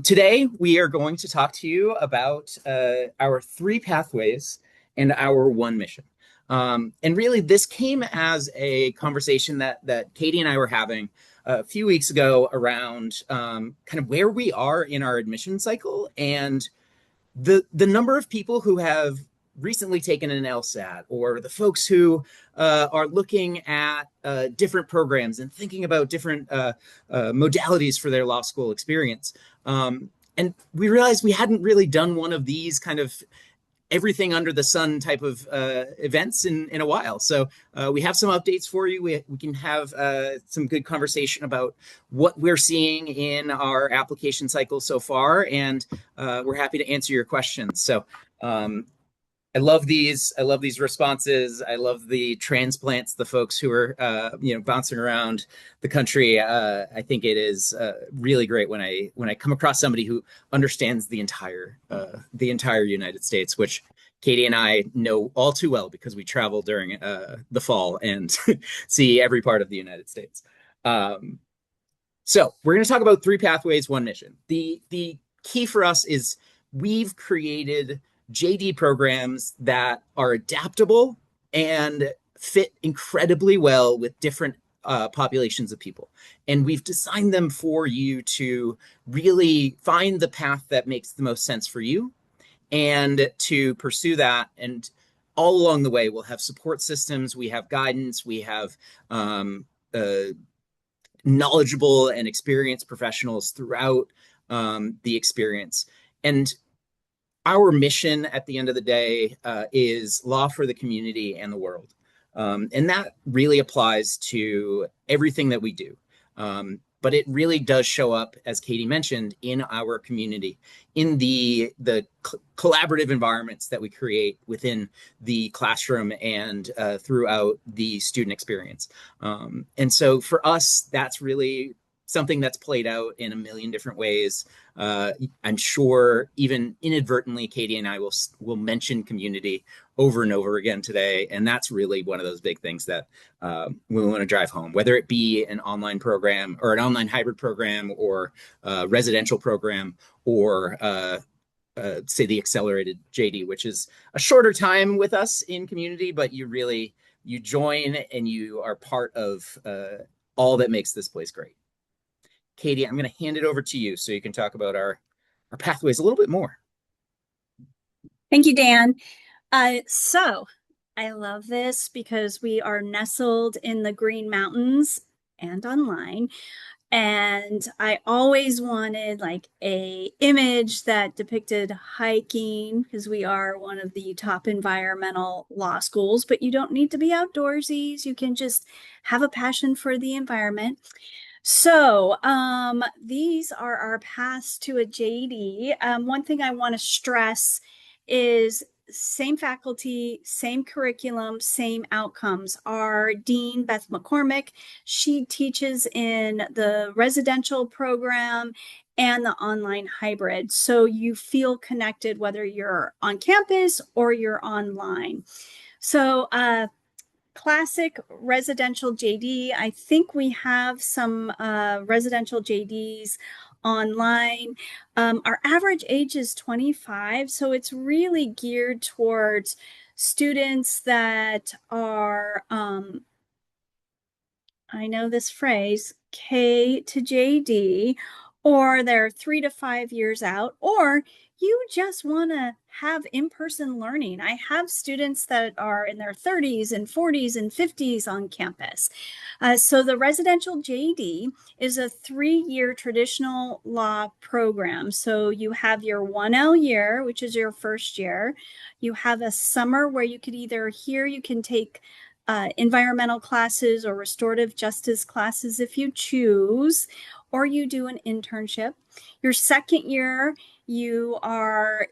Today, we are going to talk to you about our three pathways and our one mission. And really, this came as a conversation that Katie and I were having a few weeks ago around kind of where we are in our admission cycle and the number of people who have recently taken an LSAT, or the folks who are looking at different programs and thinking about different modalities for their law school experience. And we realized we hadn't really done one of these kind of everything under the sun type of events in a while. So we have some updates for you. We can have some good conversation about what we're seeing in our application cycle so far, and we're happy to answer your questions. So I love these. I love these responses. I love the transplants, the folks who are bouncing around the country. I think it is really great when I come across somebody who understands the entire United States, which Katie and I know all too well because we travel during the fall and see every part of the United States. So we're going to talk about three pathways, one mission. The key for us is we've created JD programs that are adaptable and fit incredibly well with different populations of people. And we've designed them for you to really find the path that makes the most sense for you and to pursue that. And all along the way, we'll have support systems, we have guidance, we have knowledgeable and experienced professionals throughout the experience. And our mission at the end of the day is law for the community and the world. And that really applies to everything that we do. But it really does show up, as Katie mentioned, in our community, in the collaborative environments that we create within the classroom and throughout the student experience. And so for us, that's really something that's played out in a million different ways. I'm sure even inadvertently, Katie and I will mention community over and over again today. And that's really one of those big things that we want to drive home, whether it be an online program or an online hybrid program or a residential program or say the accelerated JD, which is a shorter time with us in community, but you join and you are part of all that makes this place great. Katie, I'm going to hand it over to you so you can talk about our pathways a little bit more. Thank you, Dan. So I love this because we are nestled in the Green Mountains and online. And I always wanted like a image that depicted hiking because we are one of the top environmental law schools, but you don't need to be outdoorsy. You can just have a passion for the environment. So these are our paths to a JD. One thing I want to stress is same faculty, same curriculum, same outcomes. Our Dean, Beth McCormick, she teaches in the residential program and the online hybrid. So you feel connected whether you're on campus or you're online. So classic residential JD. I think we have some residential JDs online. Our average age is 25, so it's really geared towards students that are, I know this phrase, K to JD, or they're 3 to 5 years out, or you just want to have in-person learning. I have students that are in their 30s and 40s and 50s on campus. So the residential JD is a 3-year traditional law program. So you have your 1L year, which is your first year. You have a summer where you could either you can take environmental classes or restorative justice classes if you choose, or you do an internship. Your second year, you are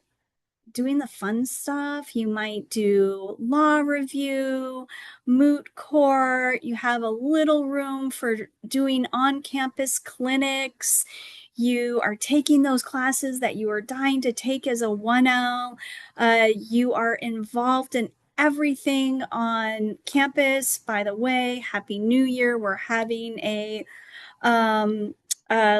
doing the fun stuff. You might do law review, moot court. You have a little room for doing on-campus clinics. You are taking those classes that you are dying to take as a 1L. You are involved in everything on campus. By the way, Happy New Year. We're having a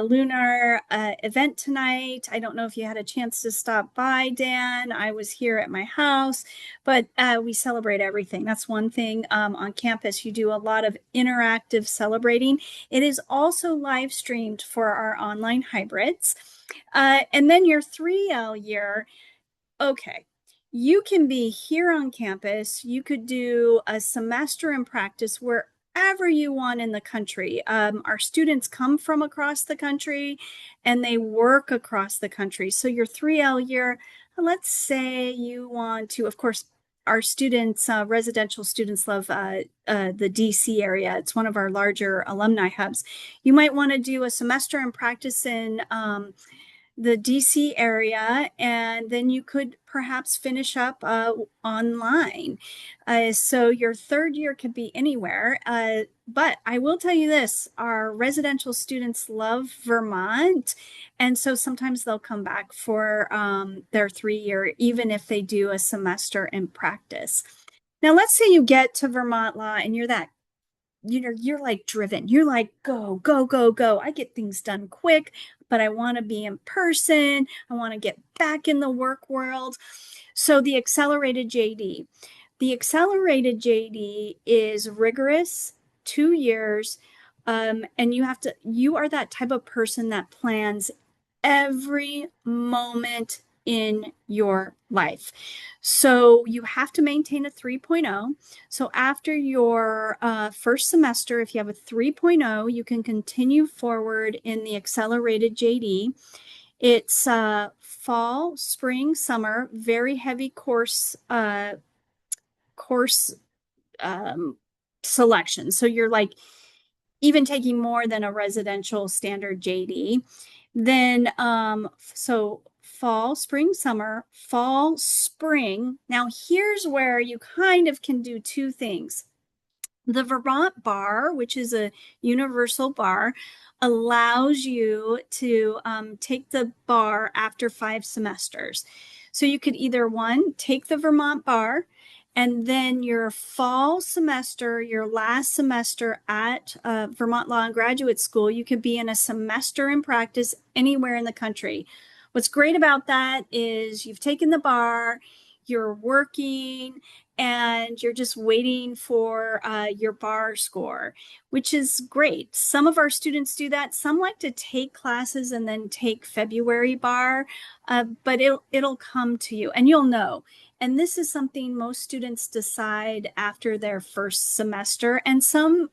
lunar event tonight. I don't know if you had a chance to stop by, Dan. I was here at my house, but we celebrate everything. That's one thing on campus. You do a lot of interactive celebrating. It is also live streamed for our online hybrids. And then your 3L year, okay, you can be here on campus. You could do a semester in practice wherever you want in the country. Our students come from across the country and they work across the country. So your 3L year, let's say you want to, of course, our students, residential students love the DC area. It's one of our larger alumni hubs. You might want to do a semester in practice in the DC area, and then you could perhaps finish up online. So your third year could be anywhere. But I will tell you this, our residential students love Vermont. And so sometimes they'll come back for their 3 year, even if they do a semester in practice. Now, let's say you get to Vermont Law and you're like driven. You're like, go, go, go, go. I get things done quick, but I want to be in person. I want to get back in the work world. So the accelerated JD. The accelerated JD is rigorous, 2 years. And you are that type of person that plans every moment in your life. So you have to maintain a 3.0. So after your first semester, if you have a 3.0, you can continue forward in the accelerated JD. It's fall, spring, summer, very heavy course selection. So you're like even taking more than a residential standard JD. Then, so fall, spring, summer, fall, spring. Now, here's where you kind of can do two things. The Vermont bar, which is a universal bar, allows you to take the bar after 5 semesters. So you could either one, take the Vermont bar, and then your fall semester, your last semester at Vermont Law and Graduate School, you could be in a semester in practice anywhere in the country. What's great about that is you've taken the bar, you're working, and you're just waiting for your bar score, which is great. Some of our students do that. Some like to take classes and then take February bar, but it'll come to you and you'll know. And this is something most students decide after their first semester, and some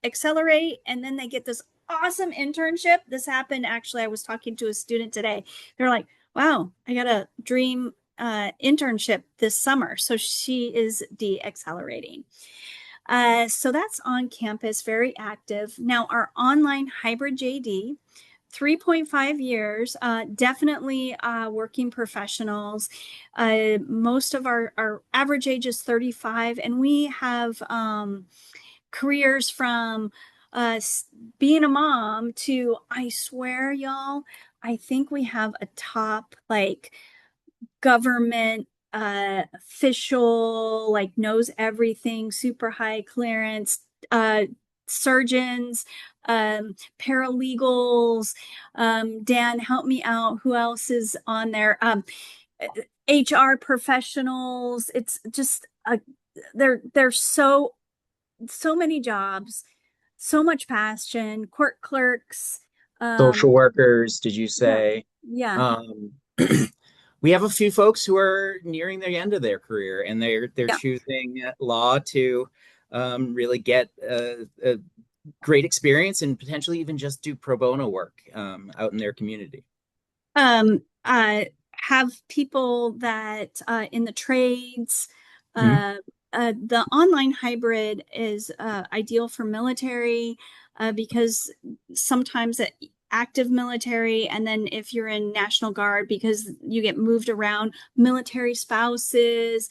accelerate and then they get this awesome internship. This happened actually. I was talking to a student today. They're like, wow, I got a dream internship this summer. So she is de-accelerating. So that's on campus, very active. Now, our online hybrid JD, 3.5 years, definitely working professionals. Most of our average age is 35, and we have careers from being a mom to, I swear, y'all, I think we have a top like government official, like knows everything, super high clearance, surgeons, paralegals. Dan, help me out. Who else is on there? HR professionals. It's just there's so many jobs, so much passion. Court clerks. Social workers, did you Yeah, say? yeah, Um, we have a few folks who are nearing the end of their career, and they're yeah. choosing law to really get a great experience and potentially even just do pro bono work out in their community. Have people that in the trades. Mhm. Uh, the online hybrid is ideal for military because sometimes active military, and then if you're in National Guard, because you get moved around, military spouses.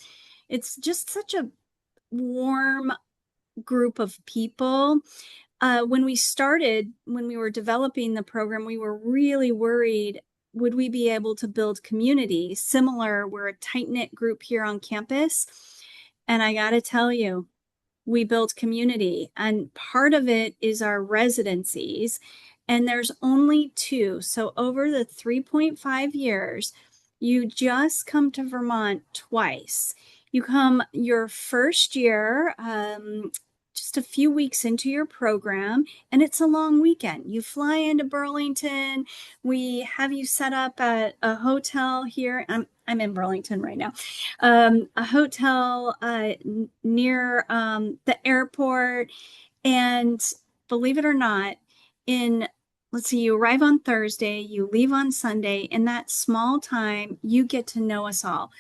It's just such a warm group of people. When we were developing the program, we were really worried, would we be able to build community? Similar, we're a tight-knit group here on campus. And I got to tell you, we build community. And part of it is our residencies. and there's only two. So over the 3.5 years, you just come to Vermont twice. You come your first year, just a few weeks into your program, and it's a long weekend. You fly into Burlington. We have you set up at a hotel here. I'm in Burlington right now. A hotel near the airport. And believe it or not, in let's see, you arrive on Thursday, you leave on Sunday. In that small time, you get to know us all.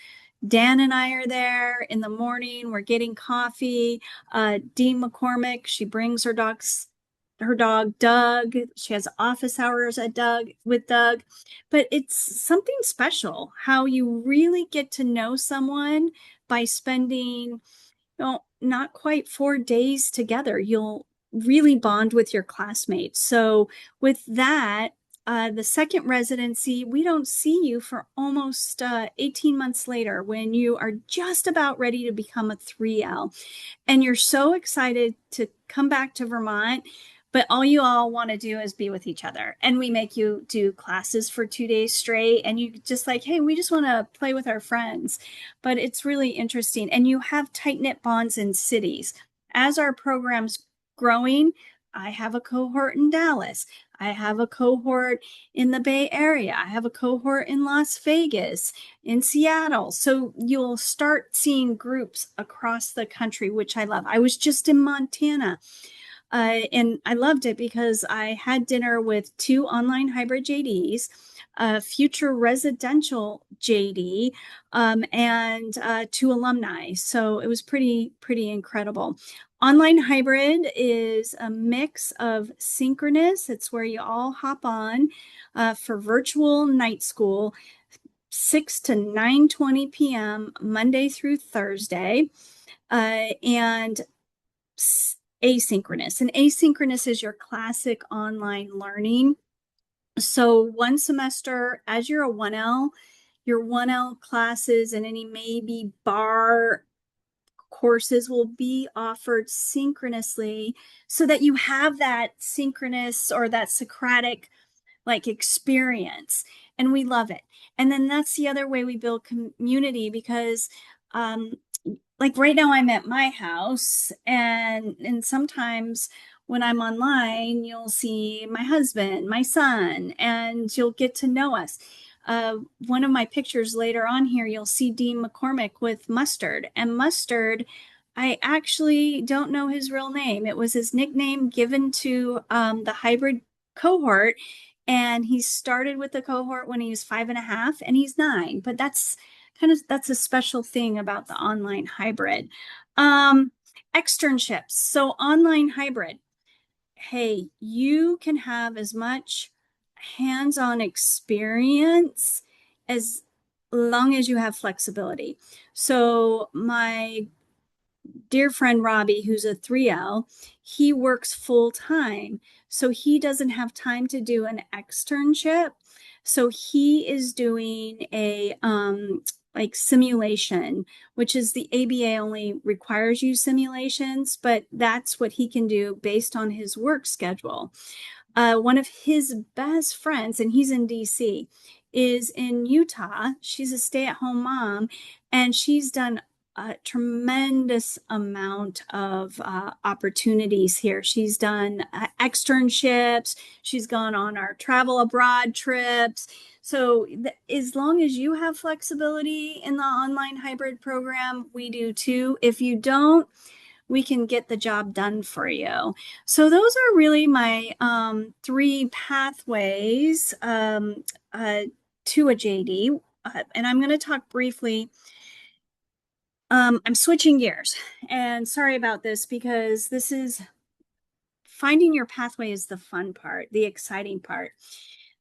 Dan and I are there in the morning. We're getting coffee. Dean McCormick, she brings her dog Doug. She has office hours at Doug with Doug. But it's something special how you really get to know someone by spending well, not quite 4 days together. You'll really bond with your classmates. So, with that, the second residency, we don't see you for almost 18 months later when you are just about ready to become a 3L. And you're so excited to come back to Vermont, but all you all want to do is be with each other. And we make you do classes for 2 days straight. And you just like, hey, we just want to play with our friends. But it's really interesting. And you have tight knit bonds in cities. As our program's growing, I have a cohort in Dallas. I have a cohort in the Bay Area. I have a cohort in Las Vegas, in Seattle. So you'll start seeing groups across the country, which I love. I was just in Montana. And I loved it because I had dinner with two online hybrid JDs, a future residential JD, and two alumni. So it was pretty incredible. Online hybrid is a mix of synchronous. It's where you all hop on for virtual night school, 6 to 9:20 p.m. Monday through Thursday, and asynchronous. And asynchronous is your classic online learning. So one semester, as you're a 1L, your 1L classes and any maybe bar courses will be offered synchronously so that you have that synchronous or that Socratic like experience. And we love it. And then that's the other way we build community because um, like right now I'm at my house and sometimes when I'm online, you'll see my husband, my son, and you'll get to know us. One of my pictures later on here, you'll see Dean McCormick with Mustard. And Mustard, I actually don't know his real name. It was his nickname given to the hybrid cohort. And he started with the cohort when he was 5.5 and he's 9. But that's a special thing about the online hybrid. Externships. So online hybrid. Hey, you can have as much hands-on experience as long as you have flexibility. So my dear friend Robbie, who's a 3L, he works full time. So he doesn't have time to do an externship. So he is doing a like simulation, which is the ABA only requires you simulations, but that's what he can do based on his work schedule. One of his best friends, and he's in DC, is in Utah. She's a stay-at-home mom, and she's done a tremendous amount of opportunities here. She's done externships. She's gone on our travel abroad trips. So as long as you have flexibility in the online hybrid program, we do too. If you don't, we can get the job done for you. So those are really my three pathways to a JD. And I'm going to talk briefly. I'm switching gears and sorry about this because this is finding your pathway is the fun part, the exciting part.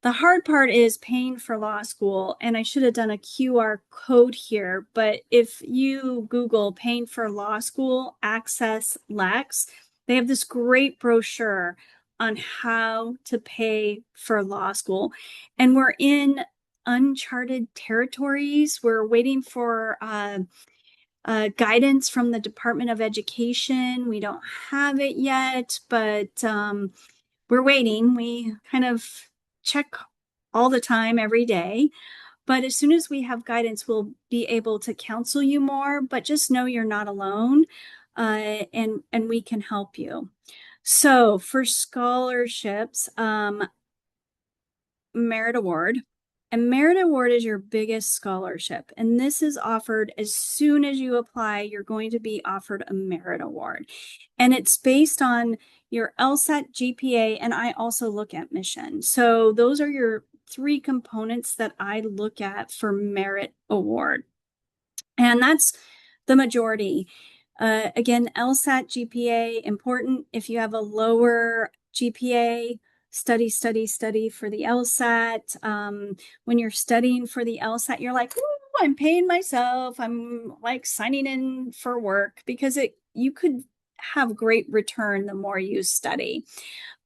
The hard part is paying for law school, and I should have done a QR code here, but if you Google paying for law school, Access Lex, they have this great brochure on how to pay for law school. And we're in uncharted territories. We're waiting for guidance from the Department of Education. We don't have it yet, but we're waiting. We kind of check all the time, every day. But as soon as we have guidance, we'll be able to counsel you more. But just know you're not alone, and we can help you. So for scholarships, Merit Award. And Merit Award is your biggest scholarship. And this is offered as soon as you apply, you're going to be offered a Merit Award. And it's based on your LSAT GPA, and I also look at mission. So those are your three components that I look at for Merit Award. And that's the majority. Again, LSAT GPA, important. If you have a lower GPA, study for the LSAT. When you're studying for the LSAT, you're like, ooh, I'm paying myself. I'm like signing in for work because you could have great return the more you study.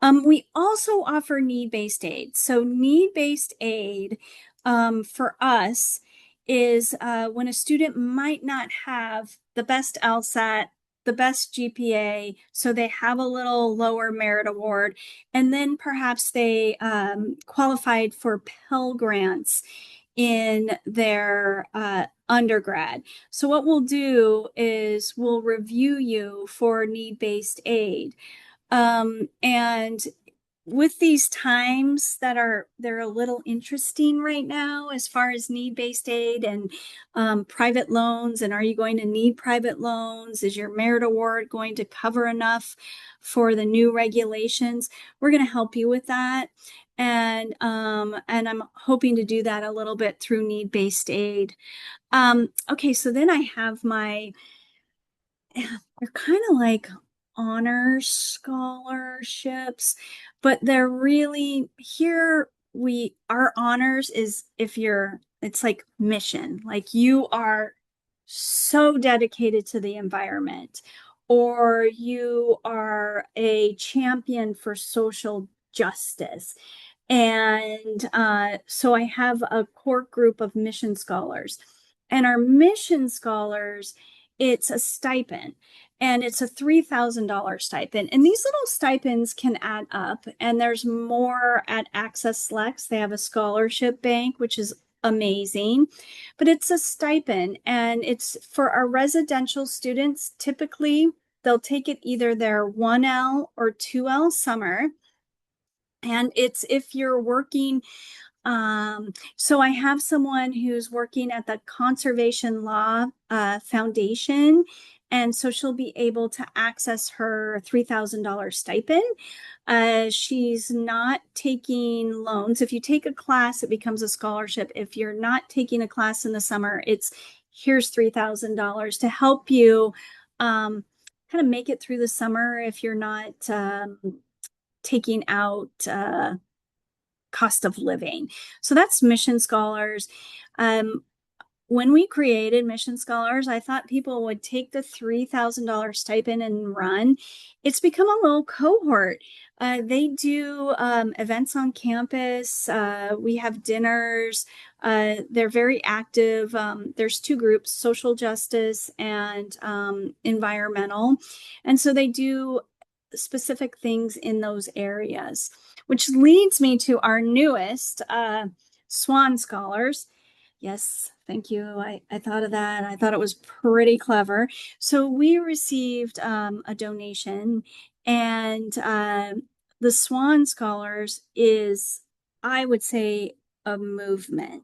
We also offer need-based aid. So need-based aid for us is when a student might not have the best LSAT, the best GPA, so they have a little lower merit award, and then perhaps they qualified for Pell Grants in their undergrad. So what we'll do is we'll review you for need-based aid. And with these times they're a little interesting right now as far as need-based aid and private loans, and are you going to need private loans? Is your merit award going to cover enough for the new regulations? We're going to help you with that, and I'm hoping to do that a little bit through need-based aid. Okay, so then I have they're kind of like honor scholarships, but they're really here. Our honors is if it's like mission, like you are so dedicated to the environment, or you are a champion for social justice. And so I have a core group of mission scholars. And our mission scholars, it's a stipend, and it's a $3,000 stipend. And these little stipends can add up. And there's more at Access Selects. They have a scholarship bank, which is amazing, but it's a stipend, and it's for our residential students. Typically, they'll take it either their 1L or 2L summer. And it's if you're working so I have someone who's working at the Conservation Law Foundation, and so she'll be able to access her $3,000 stipend. She's not taking loans. If you take a class, it becomes a scholarship. If you're not taking a class in the summer, here's $3,000 to help you kind of make it through the summer if you're not taking out cost of living. So that's Mission Scholars. When we created Mission Scholars, I thought people would take the $3,000 stipend and run. It's become a little cohort. They do events on campus. We have dinners. They're very active. There's two groups, social justice and environmental. And so they do specific things in those areas, which leads me to our newest Swan Scholars. Yes, thank you. I thought of that. I thought it was pretty clever. So we received a donation, and the Swan Scholars is, I would say, a movement.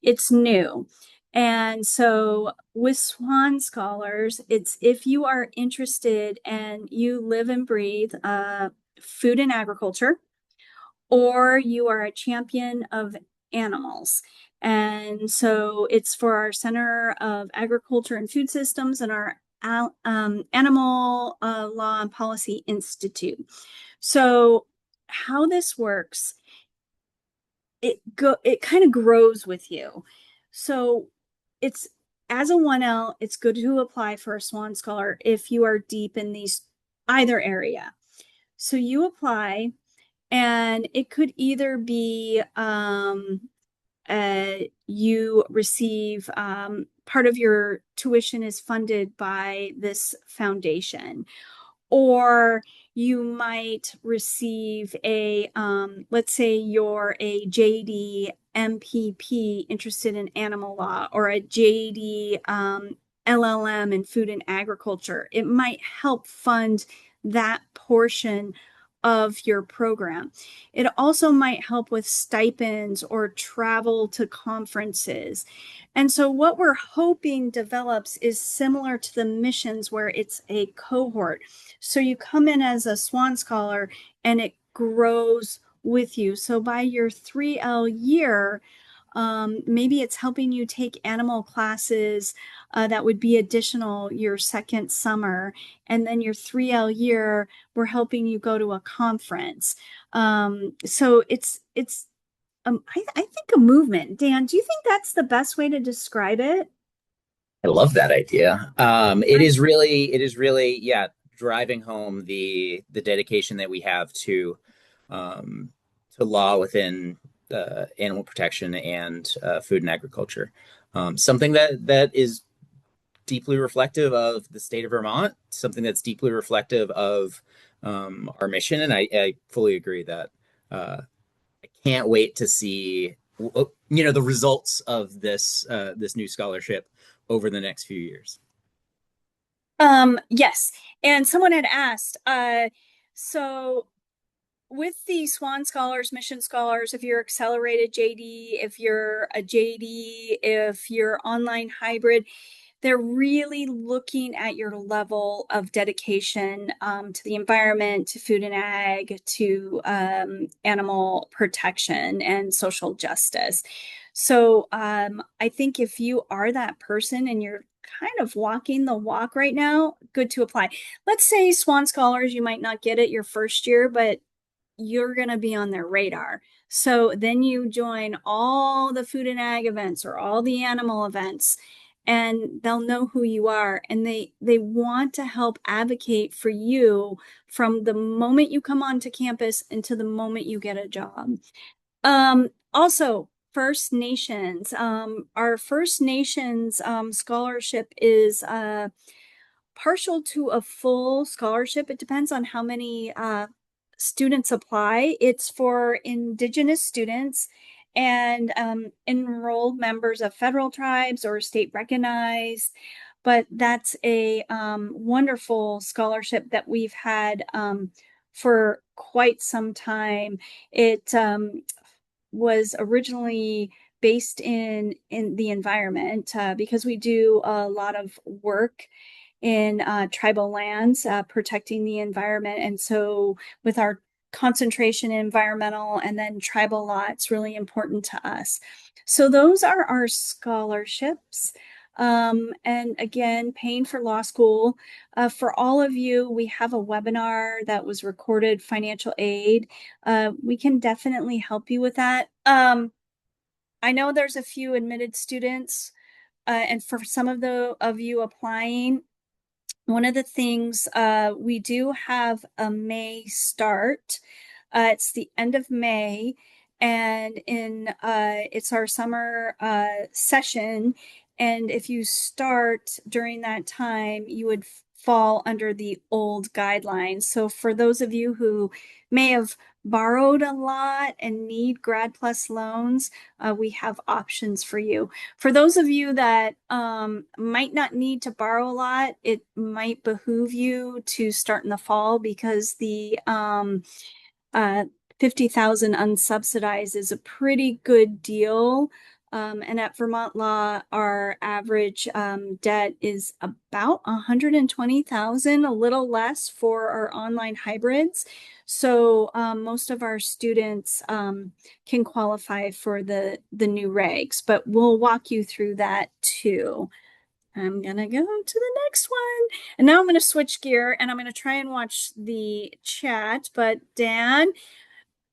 It's new. And so with Swan Scholars, it's if you are interested and you live and breathe food and agriculture, or you are a champion of animals. And so it's for our Center of Agriculture and Food Systems and our Animal Law and Policy Institute. So how this works, it kind of grows with you. So it's as a 1L, it's good to apply for a Swan Scholar if you are deep in either area. So you apply, and it could either be you receive part of your tuition is funded by this foundation, or you might receive a, let's say you're a JD MPP interested in animal law, or a JD LLM in food and agriculture. It might help fund that portion of your program. It also might help with stipends or travel to conferences. And so, what we're hoping develops is similar to the missions where it's a cohort. So, you come in as a Swan Scholar and it grows with you. So, by your 3L year, maybe it's helping you take animal classes that would be additional your second summer. And then your 3L year, we're helping you go to a conference. So I think a movement. Dan, do you think that's the best way to describe it? I love that idea. It is really, yeah, driving home the dedication that we have um, to law within animal protection and food and agriculture. Something that is deeply reflective of the state of Vermont, something that's deeply reflective of our mission, and I fully agree that I can't wait to see the results of this new scholarship over the next few years. Yes. And someone had asked, so with the Swan Scholars, Mission Scholars, if you're accelerated JD, if you're a JD, if you're online hybrid, they're really looking at your level of dedication to the environment, to food and ag, to animal protection and social justice. So I think if you are that person and you're kind of walking the walk right now, good to apply. Let's say Swan Scholars, you might not get it your first year, but you're going to be on their radar. So then you join all the food and ag events or all the animal events, and they'll know who you are, and they want to help advocate for you from the moment you come onto campus into the moment you get a job. Also, First Nations. Our First Nations scholarship is partial to a full scholarship. It depends on how many students apply. It's for Indigenous students and enrolled members of federal tribes or state recognized. But that's a wonderful scholarship that we've had for quite some time. It was originally based in the environment because we do a lot of work in tribal lands, protecting the environment. And so, with our concentration in environmental and then tribal law, it's really important to us. So, those are our scholarships. And again, paying for law school. For all of you, we have a webinar that was recorded, financial aid. We can definitely help you with that. I know there's a few admitted students, and for some of you applying, one of the things we do have a May start. It's the end of May, and in it's our summer session. And if you start during that time, you would fall under the old guidelines. So for those of you who may have borrowed a lot and need Grad Plus loans, we have options for you. For those of you that might not need to borrow a lot, it might behoove you to start in the fall because the uh, 50,000 unsubsidized is a pretty good deal. And at Vermont Law, our average debt is about 120,000, a little less for our online hybrids. So most of our students can qualify for the new regs, but we'll walk you through that too. I'm gonna go to the next one. And now I'm gonna switch gear and I'm gonna try and watch the chat. But Dan,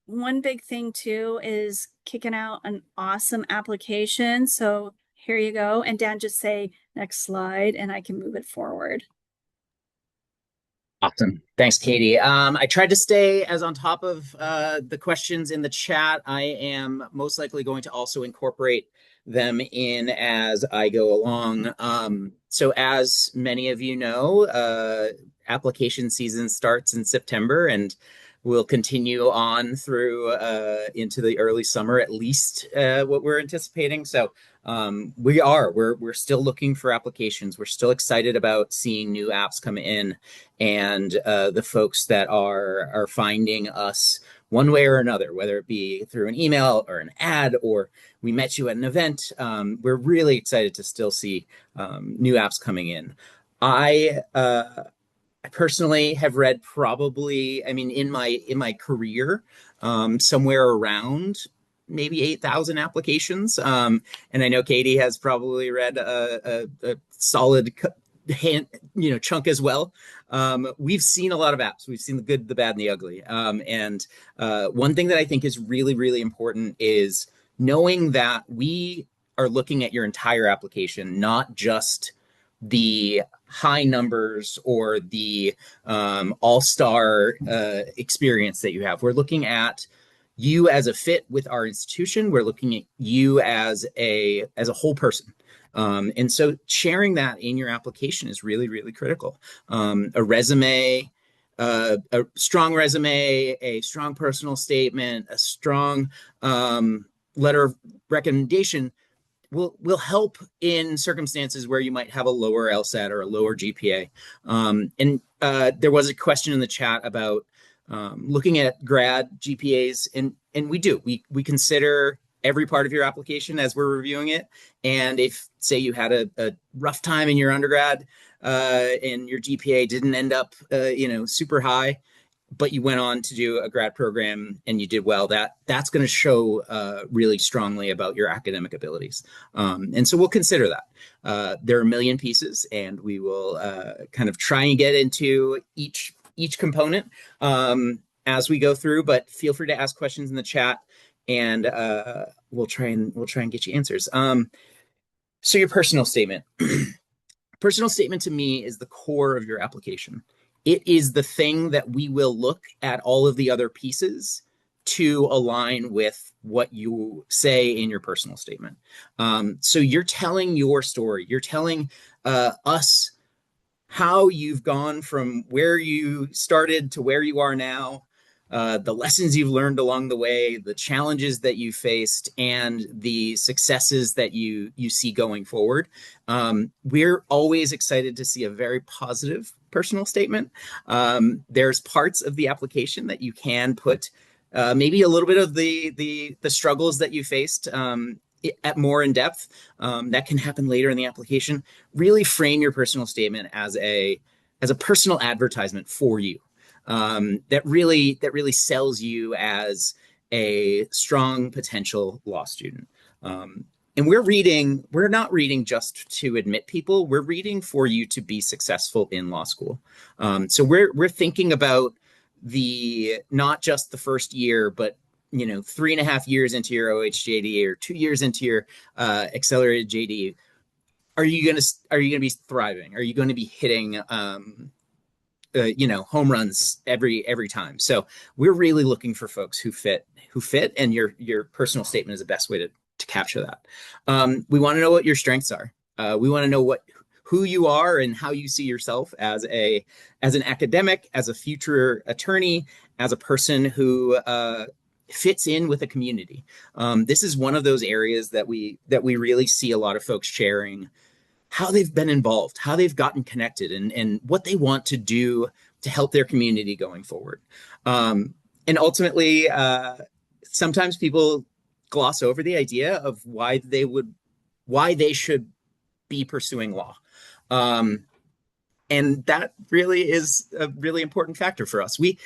one big thing too is kicking out an awesome application. So here you go. And Dan, just say next slide and I can move it forward. Awesome. Thanks, Katie. I tried to stay as on top of the questions in the chat. I am most likely going to also incorporate them in as I go along. So, as many of you know, application season starts in September and will continue on through into the early summer, at least what we're anticipating. So, we're still looking for applications. We're still excited about seeing new apps come in and the folks that are finding us one way or another, whether it be through an email or an ad or we met you at an event. We're really excited to still see new apps coming in. I personally have read probably, I mean, in my career, somewhere around maybe 8,000 applications. And I know Katie has probably read a solid hand, chunk as well. We've seen a lot of apps. We've seen the good, the bad, and the ugly. And one thing that I think is really, really important is knowing that we are looking at your entire application, not just the high numbers or the all-star experience that you have. We're looking at you as a fit with our institution. We're looking at you as a whole person. And so sharing that in your application is really, really critical. A resume, a strong resume, a strong personal statement, a strong letter of recommendation will help in circumstances where you might have a lower LSAT or a lower GPA. And there was a question in the chat about looking at grad GPAs, and we do. We consider every part of your application as we're reviewing it. And if, say, you had a rough time in your undergrad and your GPA didn't end up, super high, but you went on to do a grad program and you did well, that's going to show really strongly about your academic abilities. And so we'll consider that. There are a million pieces, and we will kind of try and get into each component as we go through. But feel free to ask questions in the chat, and we'll try and get you answers. So your personal statement. Personal statement to me is the core of your application. It is the thing that we will look at all of the other pieces to align with what you say in your personal statement. So you're telling your story. You're telling us how you've gone from where you started to where you are now, the lessons you've learned along the way, the challenges that you faced, and the successes that you see going forward. We're always excited to see a very positive personal statement. There's parts of the application that you can put maybe a little bit of the struggles that you faced at more in depth. That can happen later in the application. Really frame your personal statement as a personal advertisement for you. That really sells you as a strong potential law student. And we're not reading just to admit people. We're reading for you to be successful in law school. So we're thinking about not just the first year, but 3.5 years into your OHJD or 2 years into your accelerated JD. Are you gonna be thriving? Are you going to be hitting home runs every time? So we're really looking for folks who fit, and your personal statement is the best way to capture that. We want to know what your strengths are. We want to know who you are and how you see yourself as an academic, as a future attorney, as a person who fits in with a community. This is one of those areas that we really see a lot of folks sharing how they've been involved, how they've gotten connected, and what they want to do to help their community going forward. And ultimately, sometimes people gloss over the idea of why they should be pursuing law. And that really is a really important factor for us. We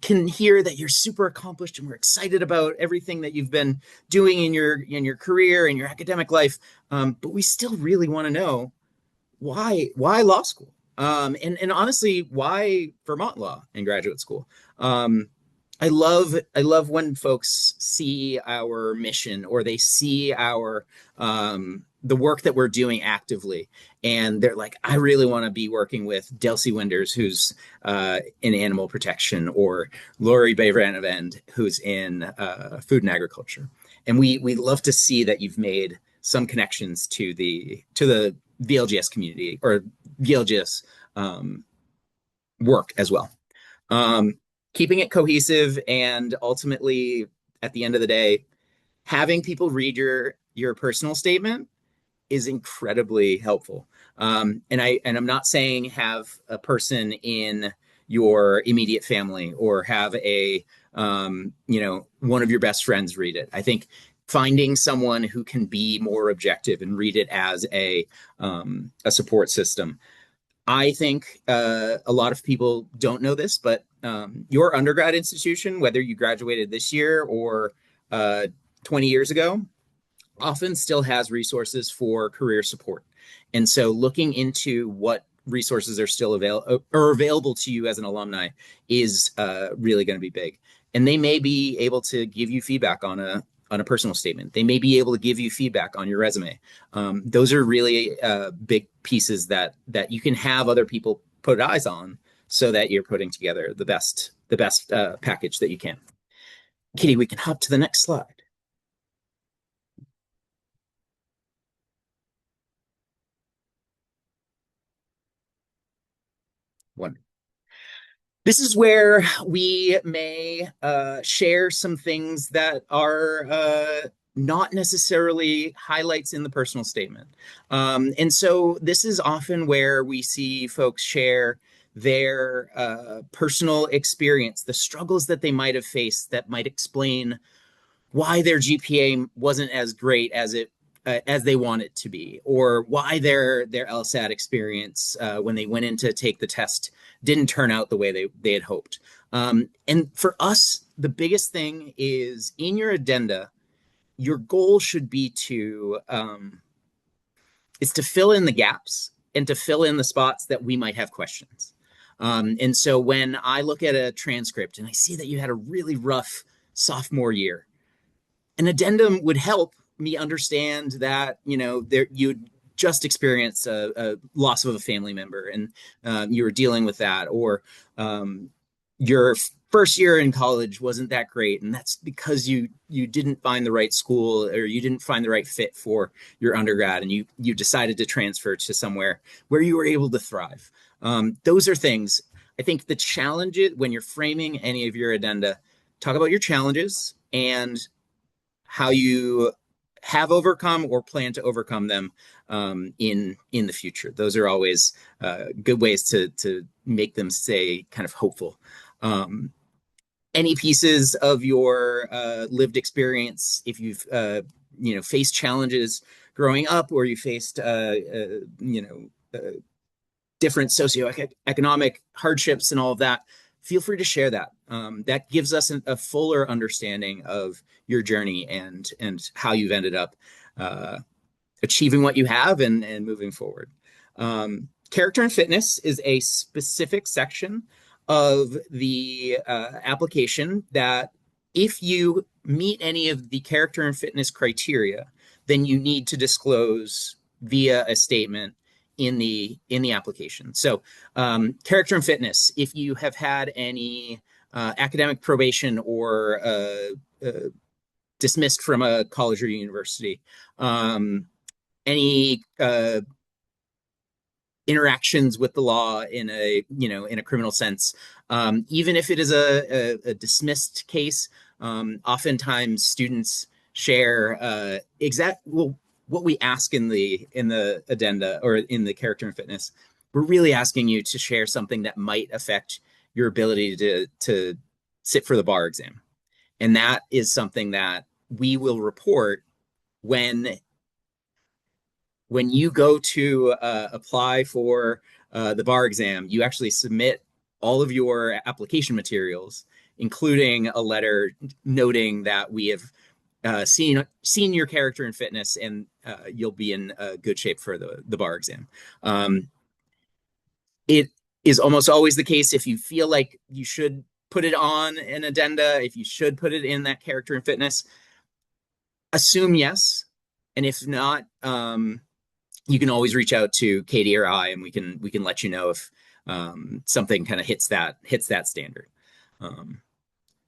can hear that you're super accomplished and we're excited about everything that you've been doing in your career and your academic life. But we still really want to know why law school? And honestly, why Vermont law in graduate school? I love when folks see our mission or they see our the work that we're doing actively, and they're like, I really want to be working with Delcy Winders, who's in animal protection, or Lori Bayranavend, who's in food and agriculture. And we love to see that you've made some connections to the VLGS community or VLGS work as well. Um, Keeping it cohesive, and ultimately, at the end of the day, having people read your personal statement is incredibly helpful. And I'm not saying have a person in your immediate family or have one of your best friends read it. I think finding someone who can be more objective and read it as a support system. I think a lot of people don't know this, but your undergrad institution, whether you graduated this year or uh, 20 years ago, often still has resources for career support. And so looking into what resources are still available to you as an alumni is really going to be big. And they may be able to give you feedback on a personal statement. They may be able to give you feedback on your resume. Those are really big pieces that you can have other people put eyes on, so that you're putting together the best package that you can. Kitty, we can hop to the next slide. One. This is where we may share some things that are not necessarily highlights in the personal statement. And so this is often where we see folks share their personal experience, the struggles that they might have faced that might explain why their GPA wasn't as great as they want it to be, or why their LSAT experience when they went in to take the test didn't turn out the way they had hoped. And for us, the biggest thing is in your addenda, your goal should be to fill in the gaps and to fill in the spots that we might have questions. And so when I look at a transcript and I see that you had a really rough sophomore year, an addendum would help me understand that you'd just experienced a loss of a family member, and you were dealing with that, or your first year in college wasn't that great, and that's because you didn't find the right school, or you didn't find the right fit for your undergrad, and you decided to transfer to somewhere where you were able to thrive. Those are things. I think the challenges when you're framing any of your addenda, talk about your challenges and how you have overcome or plan to overcome them in the future. Those are always good ways to make them stay kind of hopeful. Any pieces of your lived experience, if you've faced challenges growing up, or you faced different socioeconomic hardships and all of that, feel free to share that. That gives us a fuller understanding of your journey and how you've ended up achieving what you have and moving forward. Character and fitness is a specific section of the application that if you meet any of the character and fitness criteria, then you need to disclose via a statement in the application. So character and fitness, if you have had any academic probation or dismissed from a college or university, any interactions with the law in a criminal sense, even if it is a dismissed case, oftentimes students share what we ask in the addenda or in the character and fitness. We're really asking you to share something that might affect your ability to sit for the bar exam. And that is something that we will report when you go to apply for the bar exam. You actually submit all of your application materials, including a letter noting that we have seen your character and fitness, and you'll be in good shape for the bar exam. It is almost always the case, if you feel like you should put it on an addenda, if you should put it in that character and fitness, assume yes. And if not, you can always reach out to Katie or I, and we can let you know if something kind of hits that standard. Um,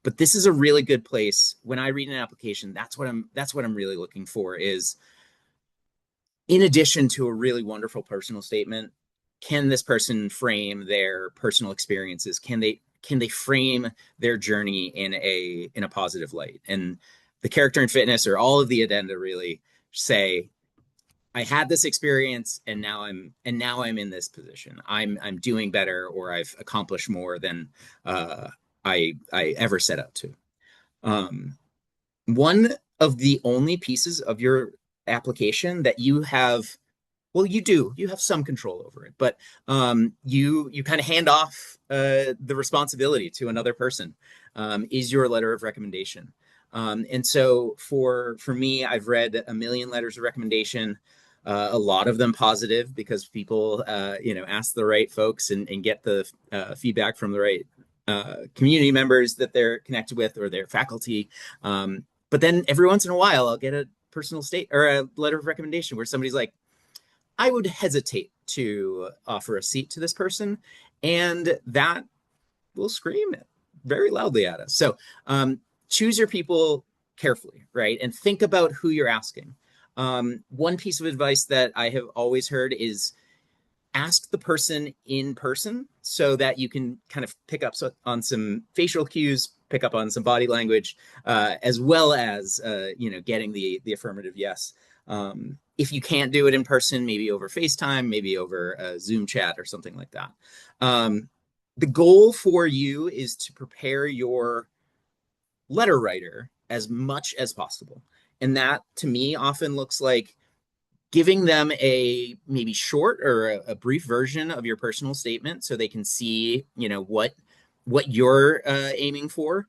but this is a really good place. When I read an application, that's what I'm really looking for is, in addition to a really wonderful personal statement, can this person frame their personal experiences? Can they frame their journey in a positive light? And the character and fitness, or all of the addenda, really say, I had this experience, and now I'm in this position. I'm doing better, or I've accomplished more than uh, I ever set out to. Um, One of the only pieces of your application that you have, well, you have some control over it, but you kind of hand off the responsibility to another person, is your letter of recommendation. And so for me, I've read a million letters of recommendation, a lot of them positive, because people ask the right folks and get the feedback from the right community members that they're connected with, or their faculty. But then every once in a while, I'll get a personal state or a letter of recommendation where somebody's like, I would hesitate to offer a seat to this person, and that will scream very loudly at us. So choose your people carefully, right? And think about who you're asking. One piece of advice that I have always heard is ask the person in person, so that you can kind of pick up on some facial cues, pick up on some body language, as well as getting the affirmative yes. If you can't do it in person, maybe over FaceTime, maybe over a Zoom chat or something like that. The goal for you is to prepare your letter writer as much as possible. And that, to me, often looks like giving them a maybe short or a brief version of your personal statement, so they can see what you're aiming for.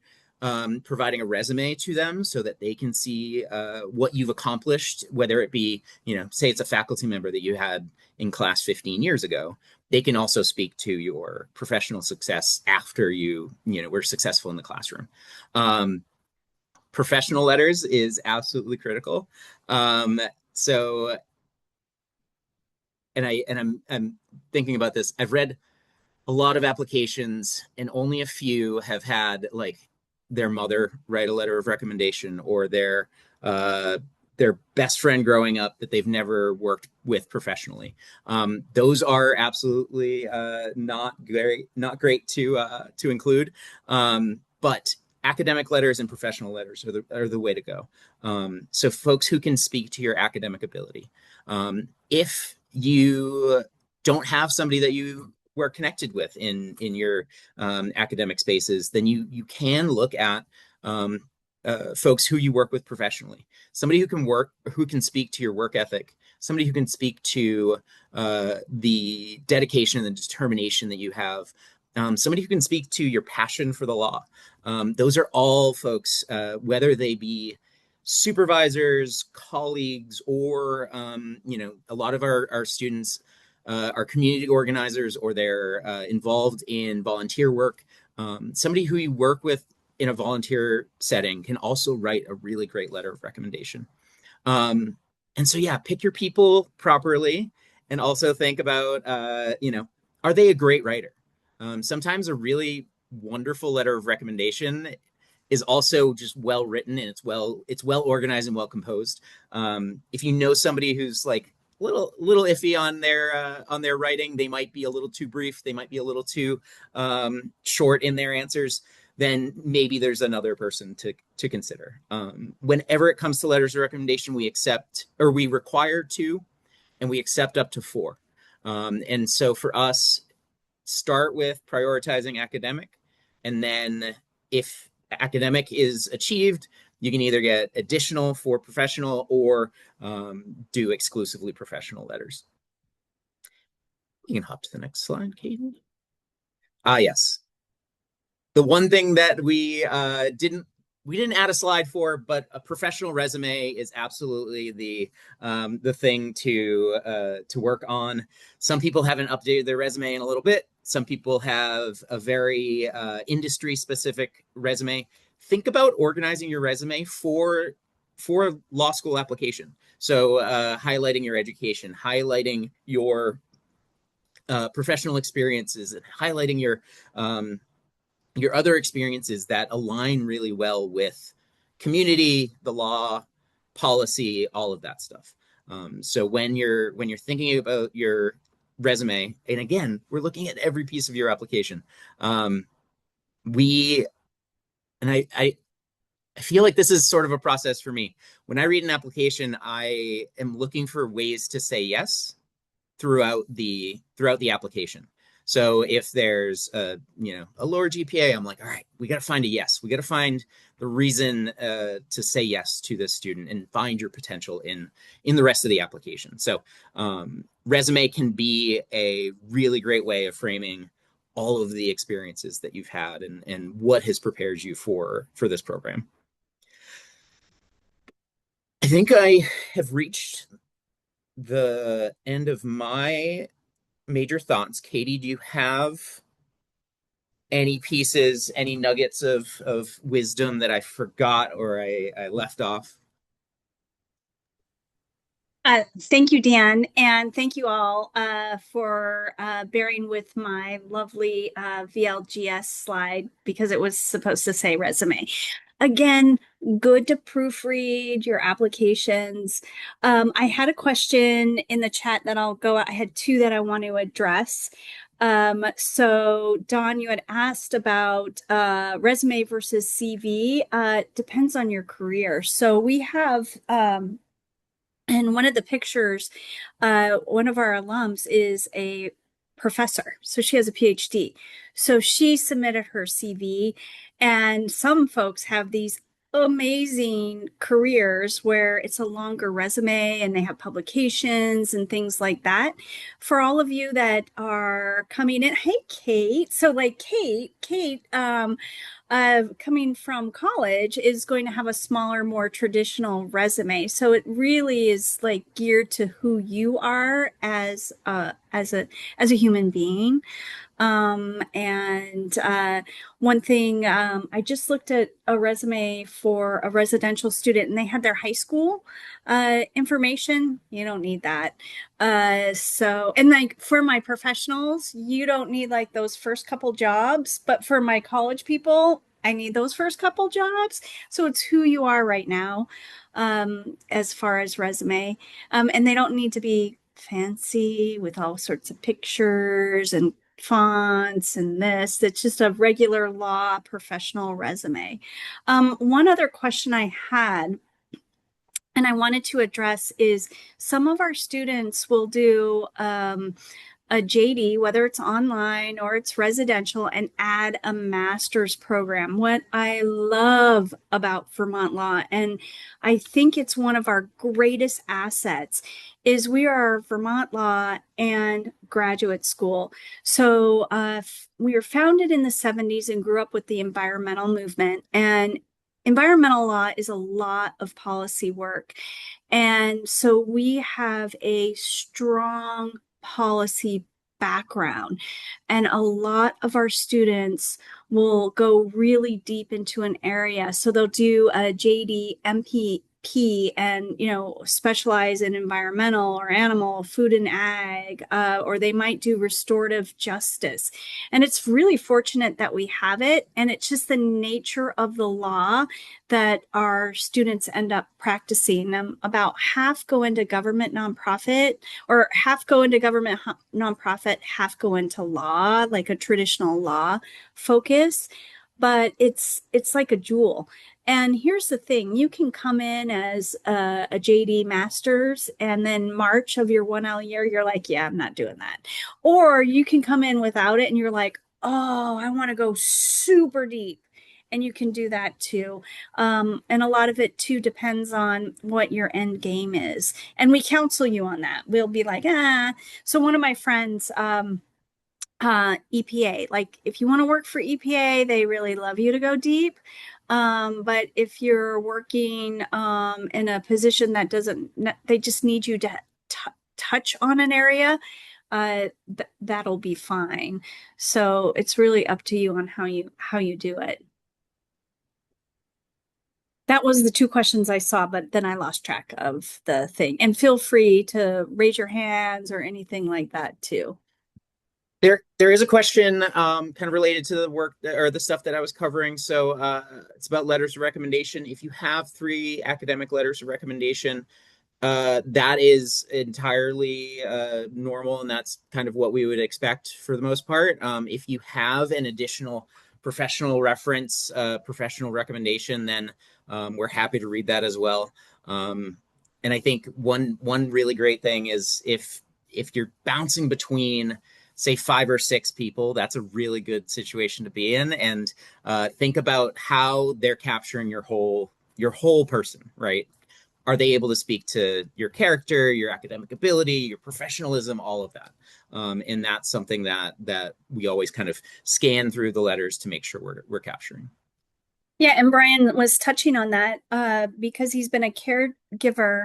Providing a resume to them so that they can see what you've accomplished, whether it be, say it's a faculty member that you had in class 15 years ago. They can also speak to your professional success after you were successful in the classroom. Professional letters is absolutely critical. So I'm thinking about this. I've read a lot of applications, and only a few have had like their mother write a letter of recommendation, or their best friend growing up that they've never worked with professionally. Those are absolutely not great to include. But academic letters and professional letters are the way to go. So folks who can speak to your academic ability. If you don't have somebody that you were connected with in your academic spaces, then you can look at folks who you work with professionally. Somebody who can speak to your work ethic. Somebody who can speak to the dedication and the determination that you have. Somebody who can speak to your passion for the law. Those are all folks, whether they be supervisors, colleagues, or a lot of our students are community organizers, or they're involved in volunteer work. Somebody who you work with in a volunteer setting can also write a really great letter of recommendation. And so, yeah, pick your people properly, and also think about, are they a great writer? Sometimes a really wonderful letter of recommendation is also just well written, and it's well organized and well composed. If you know somebody who's like little iffy on their writing, they might be a little too brief, they might be a little too short in their answers, then maybe there's another person to consider. Whenever it comes to letters of recommendation, we require two, and we accept up to four. And so for us, start with prioritizing academic, and then if academic is achieved, you can either get additional for professional, or do exclusively professional letters. You can hop to the next slide, Katie. Yes. The one thing that we didn't add a slide for, but a professional resume is absolutely the thing to work on. Some people haven't updated their resume in a little bit. Some people have a very industry specific resume. Think about organizing your resume for for law school application. So highlighting your education, highlighting your professional experiences, and highlighting your other experiences that align really well with community, the law, policy, all of that stuff. So when you're thinking about your resume, and again, we're looking at every piece of your application. Um, we and I feel like this is sort of a process for me. When I read an application, I am looking for ways to say yes throughout the application. So if there's a lower GPA, I'm like, all right, we got to find a yes. We got to find the reason to say yes to this student and find your potential in the rest of the application. So resume can be a really great way of framing all of the experiences that you've had and what has prepared you for this program. I think I have reached the end of my major thoughts. Katie, do you have any pieces, any nuggets of wisdom that I forgot or I left off? Thank you, Dan, and thank you all for bearing with my lovely VLGS slide because it was supposed to say resume. Again, good to proofread your applications. I had a question in the chat that I'll go. I had two that I want to address. So Don, you had asked about resume versus CV. Depends on your career. So we have and one of the pictures, one of our alums is a professor. So she has a PhD. So she submitted her CV, and some folks have these amazing careers where it's a longer resume and they have publications and things like that. For all of you that are coming in, hey, Kate. So, like Kate, coming from college is going to have a smaller, more traditional resume. So it really is like geared to who you are as a human being. And one thing, I just looked at a resume for a residential student and they had their high school information. You don't need that. And like for my professionals, you don't need like those first couple jobs, but for my college people, I need those first couple jobs. So it's who you are right now, as far as resume. And they don't need to be fancy with all sorts of pictures and fonts and this. It's just a regular law professional resume. One other question I had and I wanted to address is some of our students will do a JD, whether it's online or it's residential, and add a master's program. What I love about Vermont law, and I think it's one of our greatest assets, is we are Vermont law and graduate school. So we were founded in the 70s and grew up with the environmental movement. And environmental law is a lot of policy work. And so we have a strong policy background. And a lot of our students will go really deep into an area. So they'll do a JD, MP, and specialize in environmental or animal, food and ag, or they might do restorative justice. And it's really fortunate that we have it. And it's just the nature of the law that our students end up practicing. About half go into government nonprofit, or half go into government nonprofit, half go into law, like a traditional law focus. But it's like a jewel. And here's the thing, you can come in as a JD master's and then March of your 1L year, you're like, yeah, I'm not doing that. Or you can come in without it and you're like, oh, I want to go super deep. And you can do that too. And a lot of it too depends on what your end game is. And we counsel you on that. We'll be like, So one of my friends, EPA, like if you want to work for EPA, they really love you to go deep. But if you're working in a position that doesn't, they just need you to touch on an area, that'll be fine. So it's really up to you on how you do it. That was the two questions I saw, but then I lost track of the thing. And feel free to raise your hands or anything like that too. There is a question kind of related to the work or the stuff that I was covering. So it's about letters of recommendation. If you have three academic letters of recommendation, that is entirely normal, and that's kind of what we would expect for the most part. If you have an additional professional reference, professional recommendation, then we're happy to read that as well. Um, and I think one really great thing is if you're bouncing between say five or six people, that's a really good situation to be in. And think about how they're capturing your whole person, right? Are they able to speak to your character, your academic ability, your professionalism, all of that? And that's something that we always kind of scan through the letters to make sure we're capturing. Yeah, and Brian was touching on that because he's been a caregiver.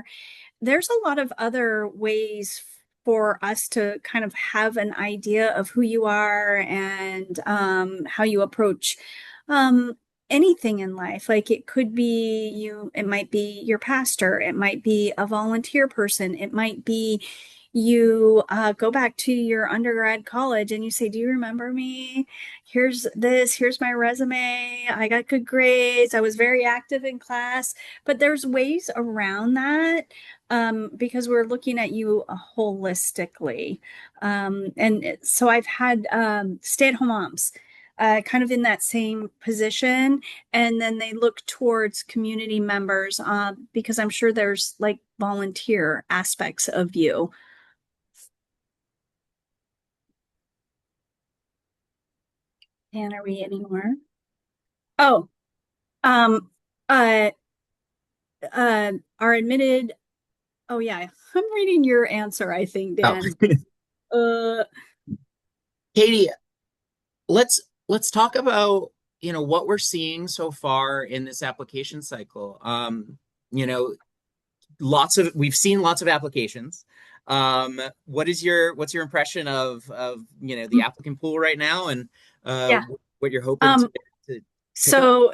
There's a lot of other ways for us to kind of have an idea of who you are and how you approach um, anything in life. Like it could be you, it might be your pastor, it might be a volunteer person, it might be you go back to your undergrad college and you say, do you remember me? Here's this, here's my resume. I got good grades. I was very active in class. But there's ways around that because we're looking at you holistically. So I've had stay-at-home moms kind of in that same position, and then they look towards community members because I'm sure there's like volunteer aspects of you. And are we anymore? Oh, um, uh, are admitted. Oh yeah, I'm reading your answer, I think, Oh, Dan. Uh, Katie, let's talk about what we're seeing so far in this application cycle. You know, we've seen lots of applications. What's your impression of the applicant pool right now, and yeah. what you're hoping to Um, to pick up? So,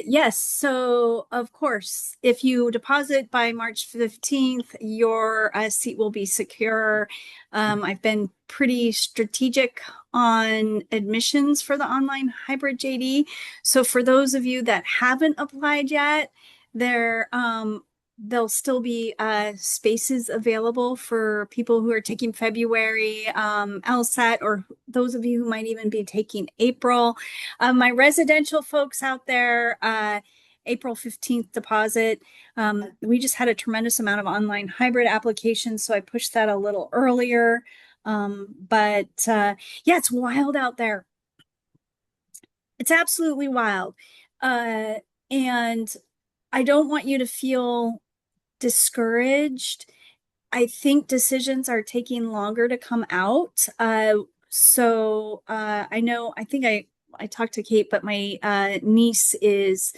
yes. So, of course, if you deposit by March 15th, your seat will be secure. I've been pretty strategic on admissions for the online hybrid JD. So, for those of you that haven't applied yet, there there'll still be spaces available for people who are taking February LSAT, or those of you who might even be taking April. My residential folks out there, April 15th deposit. We just had a tremendous amount of online hybrid applications, so I pushed that a little earlier. But yeah, it's wild out there. It's absolutely wild. Uh, and I don't want you to feel discouraged. I think decisions are taking longer to come out. I know, I talked to Kate, but my niece is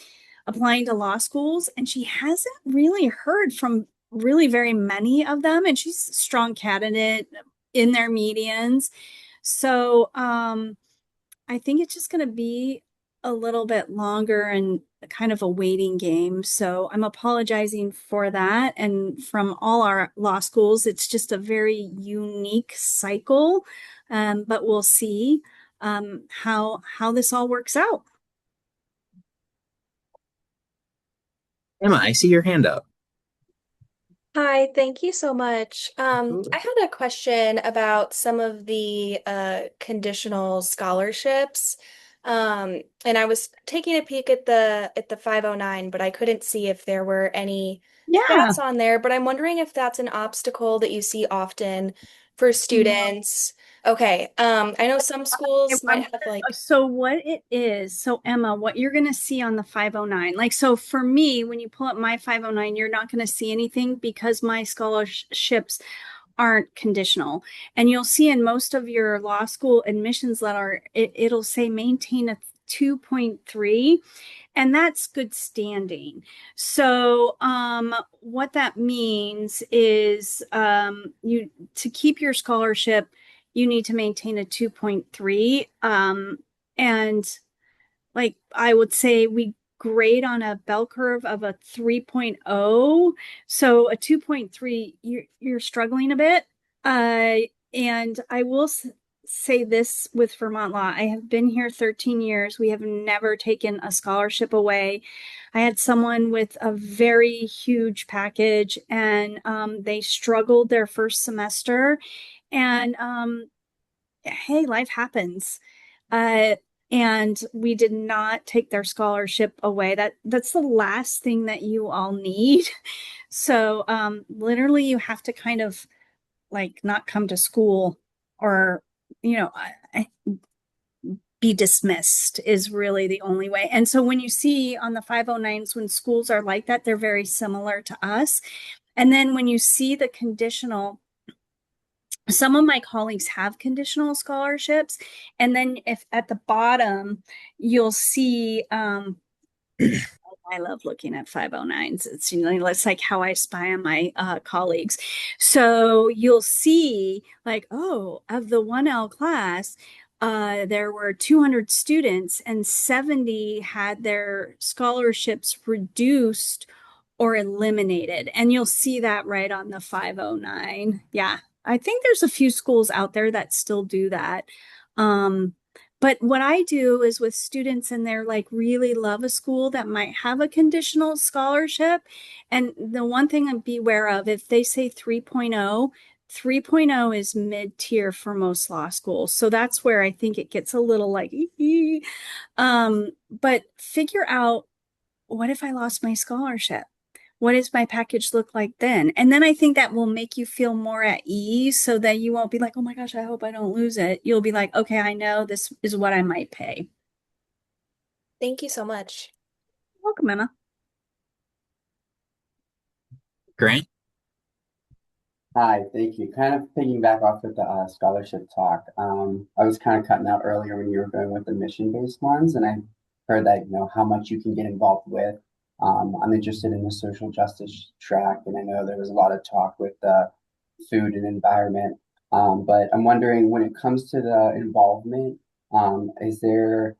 applying to law schools and she hasn't really heard from really very many of them. And she's a strong candidate in their medians. So I think it's just going to be a little bit longer and kind of a waiting game. So I'm apologizing for that. And from all our law schools, it's just a very unique cycle. But we'll see how this all works out. Emma, I see your hand up. Hi, thank you so much. I Absolutely. had a question about some of the conditional scholarships. And I was taking a peek at the 509, but I couldn't see if there were any Yeah. stats on there. But I'm wondering if that's an obstacle that you see often for students. Okay, I know some schools might have like, So what it is, so Emma, what you're going to see on the 509, like, so for me, when you pull up my 509, you're not going to see anything because my scholarships aren't conditional. And you'll see in most of your law school admissions letter, it'll say maintain a 2.3, and that's good standing. So what that means is you to keep your scholarship, you need to maintain a 2.3. And like I would say, grade on a bell curve of a 3.0. So a 2.3, you're struggling a bit. Uh, and I will say this with Vermont law. I have been here 13 years. We have never taken a scholarship away. I had someone with a very huge package and they struggled their first semester. And hey, life happens. Uh, and we did not take their scholarship away. That's the last thing that you all need. So literally you have to kind of like not come to school or you know be dismissed is really the only way. And so when you see on the 509s when schools are like that, they're very similar to us. And then when you see the conditional, some of my colleagues have conditional scholarships, and then if at the bottom you'll see I love looking at 509s. It's, you know, it's like how I spy on my colleagues. So you'll see like, oh, of the 1L class, there were 200 students and 70 had their scholarships reduced or eliminated. And you'll see that right on the 509. Yeah. I think there's a few schools out there that still do that. Um, but what I do is with students and they're like really love a school that might have a conditional scholarship. And the one thing I'd beware of, if they say 3.0, 3.0 is mid-tier for most law schools. So that's where I think it gets a little like, but figure out, what if I lost my scholarship? What does my package look like then? And then I think that will make you feel more at ease so that you won't be like, oh my gosh, I hope I don't lose it. You'll be like, okay, I know this is what I might pay. Thank you so much. Welcome, Emma. Grant? Hi, thank you. Kind of piggyback off with the scholarship talk. I was kind of cutting out earlier when you were going with the mission-based ones, and I heard that, you know, how much you can get involved with. I'm interested in the social justice track, and I know there was a lot of talk with food and environment. But I'm wondering, when it comes to the involvement, is there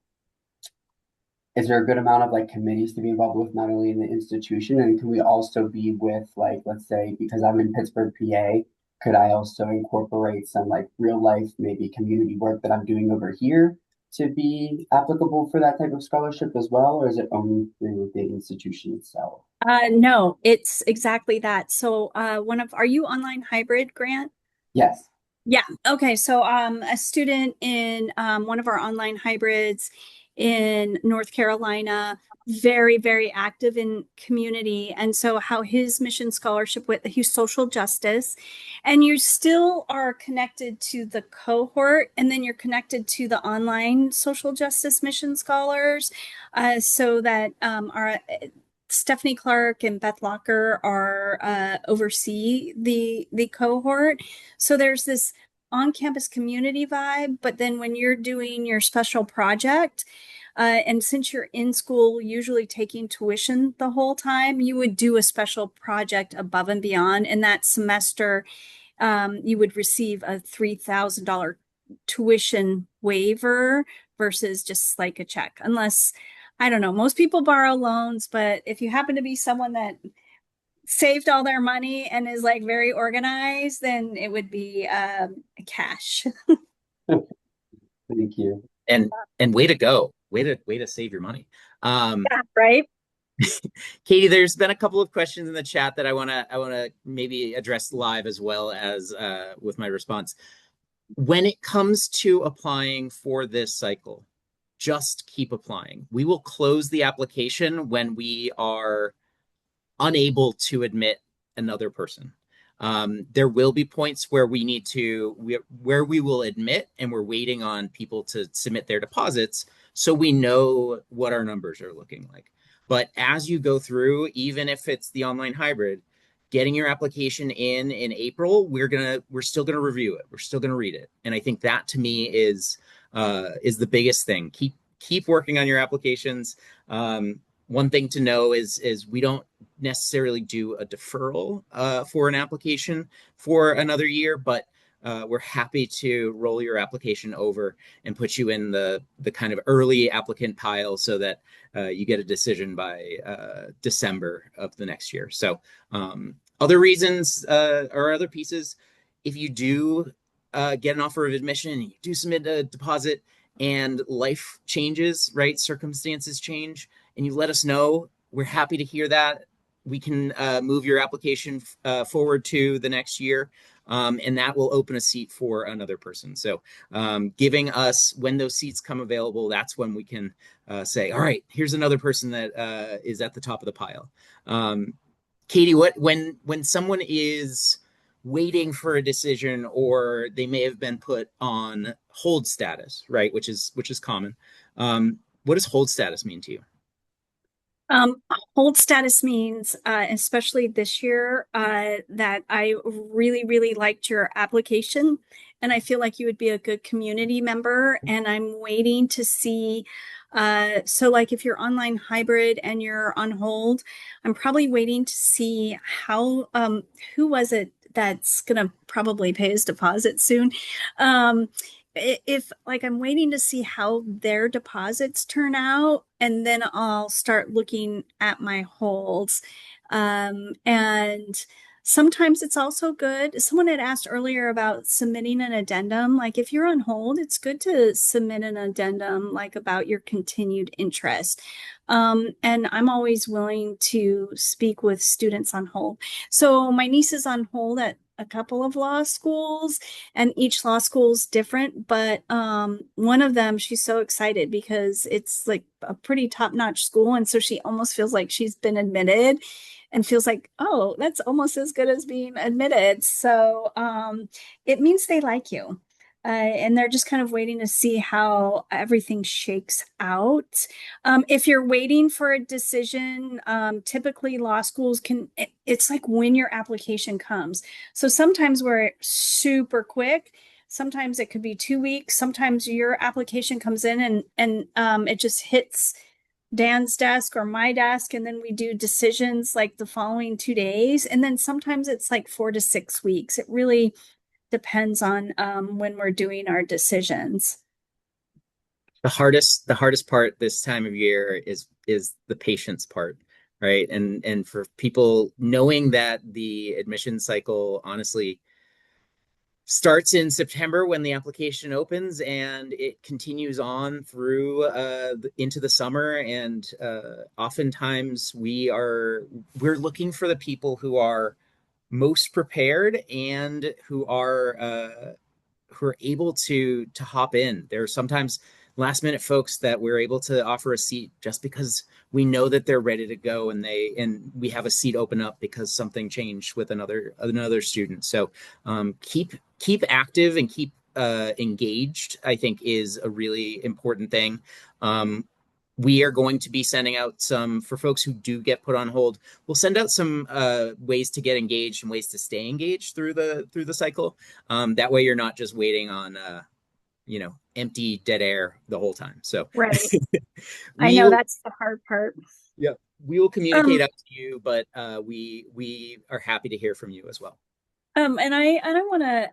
a good amount of like committees to be involved with, not only in the institution, and can we also be with, like, let's say, because I'm in Pittsburgh, PA, could I also incorporate some like real life, maybe community work that I'm doing over here to be applicable for that type of scholarship as well, or is it only through the institution itself? No, it's exactly that. So are you online hybrid, Grant? Yes. Yeah. Okay. So, a student in one of our online hybrids in North Carolina, very, very active in community. And so, how his mission scholarship with he's social justice, and you still are connected to the cohort, and then you're connected to the online social justice mission scholars, so that our Stephanie Clark and Beth Locker are oversee the cohort. So there's this on-campus community vibe, but then when you're doing your special project, and since you're in school, usually taking tuition the whole time, you would do a special project above and beyond. And that semester, you would receive a $3,000 tuition waiver versus just like a check, unless I don't know. Most people borrow loans, but if you happen to be someone that saved all their money and is like very organized, then it would be cash. Thank you. And way to go. Way to save your money. Yeah, right? Katie, there's been a couple of questions in the chat that I wanna maybe address live as well as with my response. When it comes to applying for this cycle, just keep applying. We will close the application when we are unable to admit another person. There will be points where where we will admit, and we're waiting on people to submit their deposits so we know what our numbers are looking like. But as you go through, even if it's the online hybrid, getting your application in April, we're still gonna review it. We're still gonna read it, and I think that to me is the biggest thing. Keep working on your applications. One thing to know is we don't necessarily do a deferral for an application for another year, but we're happy to roll your application over and put you in the kind of early applicant pile so that you get a decision by December of the next year. So other reasons or other pieces, if you do get an offer of admission, you do submit a deposit, and life changes, right? Circumstances change, and you let us know. We're happy to hear that. We can move your application forward to the next year, and that will open a seat for another person. So, giving us when those seats come available, that's when we can say, all right, here's another person that is at the top of the pile. Katie, what when someone is waiting for a decision, or they may have been put on hold status, right, which is common. What does hold status mean to you? Um, Hold status means, especially this year, that I really, really liked your application, and I feel like you would be a good community member. And I'm waiting to see. So, like, if you're online hybrid and you're on hold, I'm probably waiting to see how. Who was it that's gonna probably pay his deposit soon? Um, if like I'm waiting to see how their deposits turn out, and then I'll start looking at my holds. And sometimes it's also good. Someone had asked earlier about submitting an addendum. Like if you're on hold, it's good to submit an addendum like about your continued interest. And I'm always willing to speak with students on hold. So my niece is on hold at a couple of law schools, and each law school is different, but one of them she's so excited because it's like a pretty top-notch school, and so she almost feels like she's been admitted and feels like, oh, that's almost as good as being admitted. So it means they like you. And they're just kind of waiting to see how everything shakes out. If you're waiting for a decision, typically law schools it's like when your application comes. So sometimes we're super quick. Sometimes it could be 2 weeks. Sometimes your application comes in and it just hits Dan's desk or my desk, and then we do decisions like the following 2 days. And then sometimes it's like 4 to 6 weeks. It really depends on when we're doing our decisions. The hardest part this time of year is the patience part, right? And for people knowing that the admission cycle honestly starts in September when the application opens, and it continues on through into the summer. And oftentimes we're looking for the people who are most prepared and who are able to hop in. There are sometimes last minute folks that we're able to offer a seat just because we know that they're ready to go, and we have a seat open up because something changed with another student. So keep active and keep engaged, I think, is a really important thing. We are going to be sending out some for folks who do get put on hold. We'll send out some ways to get engaged and ways to stay engaged through the cycle. That way, you're not just waiting on empty dead air the whole time. So Right. I we know will, that's the hard part. yeah, we will communicate Um, out to you, but we are happy to hear from you as well. and I want to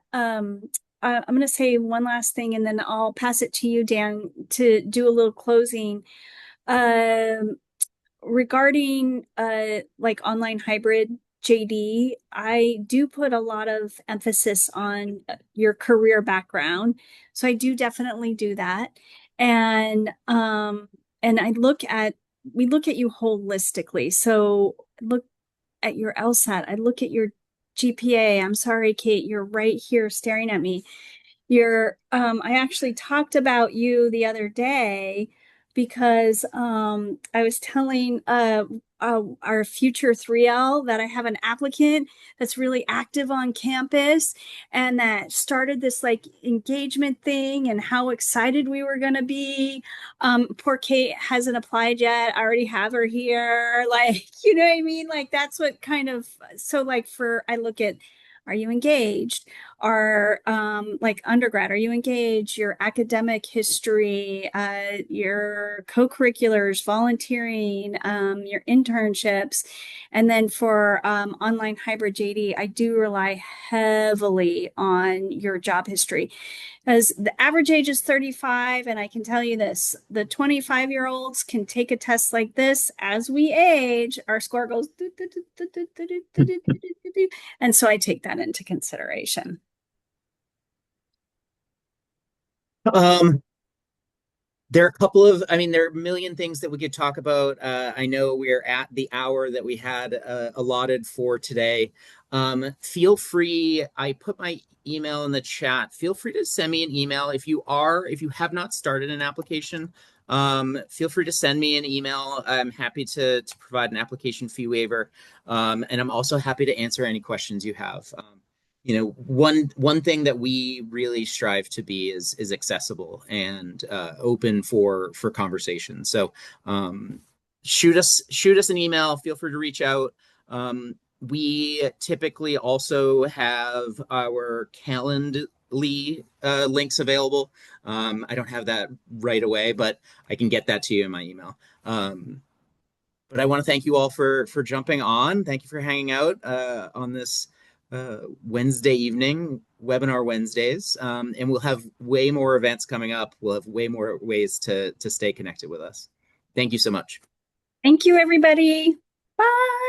I'm going to say one last thing, and then I'll pass it to you, Dan, to do a little closing. Um, Regarding like online hybrid JD, I do put a lot of emphasis on your career background. So I do definitely do that. And I look at we look at you holistically. So look at your LSAT, I look at your GPA. I'm sorry, Kate, you're right here staring at me. I actually talked about you the other day because I was telling our future 3L that I have an applicant that's really active on campus and that started this like engagement thing and how excited we were going to be. Poor Kate hasn't applied yet. I already have her here. Like, you know what I mean? Like, that's what kind of, so like I look at Are you engaged? Are like undergrad, are you engaged? Your academic history, your co-curriculars, volunteering, your internships. And then for online hybrid JD, I do rely heavily on your job history because the average age is 35. And I can tell you this, the 25-year-olds can take a test like this. As we age, our score goes, and so I take that into consideration. There are a couple of, I mean, there are a million things that we could talk about. I know we're at the hour that we had allotted for today. Feel free, I put my email in the chat. Feel free to send me an email. If you have not started an application, feel free to send me an email. I'm happy to provide an application fee waiver. And I'm also happy to answer any questions you have. One thing that we really strive to be is accessible and open for conversation. So shoot us an email. Feel free to reach out. We typically also have our Calendly links available. I don't have that right away, but I can get that to you in my email. But I want to thank you all for jumping on. Thank you for hanging out on this Wednesday evening, webinar Wednesdays. And we'll have way more events coming up. We'll have way more ways to stay connected with us. Thank you so much. Thank you, everybody. Bye.